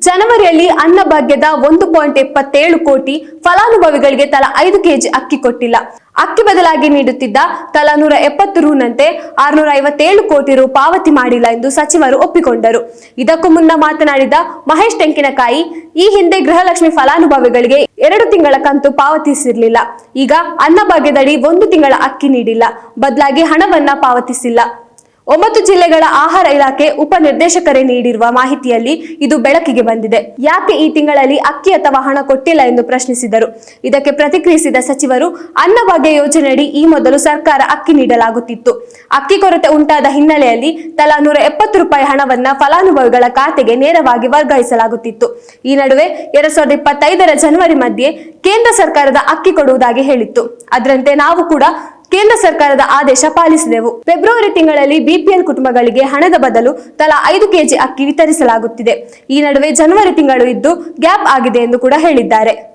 ಜನವರಿಯಲ್ಲಿ ಅನ್ನಭಾಗ್ಯದ 1.77 ಕೋಟಿ ಫಲಾನುಭವಿಗಳಿಗೆ ತಲಾ 5 ಕೆಜಿ ಅಕ್ಕಿ ಕೊಟ್ಟಿಲ್ಲ. ಅಕ್ಕಿ ಬದಲಾಗಿ ನೀಡುತ್ತಿದ್ದ ತಲಾ 170 ರುನಂತೆ 657 ಕೋಟಿ ರು ಪಾವತಿ ಮಾಡಿಲ್ಲ ಎಂದು ಸಚಿವರು ಒಪ್ಪಿಕೊಂಡರು. ಇದಕ್ಕೂ ಮುನ್ನ ಮಾತನಾಡಿದ ಮಹೇಶ್ ತೆಂಕಿನಕಾಯಿ, ಈ ಹಿಂದೆ ಗೃಹಲಕ್ಷ್ಮಿ ಫಲಾನುಭವಿಗಳಿಗೆ 2 ತಿಂಗಳ ಕಂತು ಪಾವತಿಸಿರಲಿಲ್ಲ. ಈಗ ಅನ್ನಭಾಗ್ಯದಡಿ 1 ತಿಂಗಳ ಅಕ್ಕಿ ನೀಡಿಲ್ಲ, ಬದಲಾಗಿ ಹಣವನ್ನ ಪಾವತಿಸಿಲ್ಲ. 9 ಜಿಲ್ಲೆಗಳ ಆಹಾರ ಇಲಾಖೆ ಉಪ ನಿರ್ದೇಶಕರೇ ನೀಡಿರುವ ಮಾಹಿತಿಯಲ್ಲಿ ಇದು ಬೆಳಕಿಗೆ ಬಂದಿದೆ. ಯಾಕೆ ಈ ತಿಂಗಳಲ್ಲಿ ಅಕ್ಕಿ ಅಥವಾ ಹಣ ಕೊಟ್ಟಿಲ್ಲ ಎಂದು ಪ್ರಶ್ನಿಸಿದರು. ಇದಕ್ಕೆ ಪ್ರತಿಕ್ರಿಯಿಸಿದ ಸಚಿವರು, ಅನ್ನಭಾಗ್ಯ ಯೋಜನೆಯಡಿ ಈ ಮೊದಲು ಸರ್ಕಾರ ಅಕ್ಕಿ ನೀಡಲಾಗುತ್ತಿತ್ತು. ಅಕ್ಕಿ ಕೊರತೆ ಉಂಟಾದ ಹಿನ್ನೆಲೆಯಲ್ಲಿ ತಲಾ 170 ರೂಪಾಯಿ ಹಣವನ್ನ ಫಲಾನುಭವಿಗಳ ಖಾತೆಗೆ ನೇರವಾಗಿ ವರ್ಗಾಯಿಸಲಾಗುತ್ತಿತ್ತು. ಈ ನಡುವೆ 2025ರ ಜನವರಿ ಮಧ್ಯೆ ಕೇಂದ್ರ ಸರ್ಕಾರದ ಅಕ್ಕಿ ಕೊಡುವುದಾಗಿ ಹೇಳಿತ್ತು. ಅದರಂತೆ ನಾವು ಕೂಡ ಕೇಂದ್ರ ಸರ್ಕಾರದ ಆದೇಶ ಪಾಲಿಸಿದೆವು. ಫೆಬ್ರವರಿ ತಿಂಗಳಲ್ಲಿ ಬಿಪಿಎಲ್ ಕುಟುಂಬಗಳಿಗೆ ಹಣದ ಬದಲು ತಲಾ 5 ಕೆಜಿ ಅಕ್ಕಿ ವಿತರಿಸಲಾಗುತ್ತಿದೆ. ಈ ನಡುವೆ ಜನವರಿ ತಿಂಗಳು ಇದ್ದು ಗ್ಯಾಪ್ ಆಗಿದೆ ಎಂದು ಕೂಡ ಹೇಳಿದ್ದಾರೆ.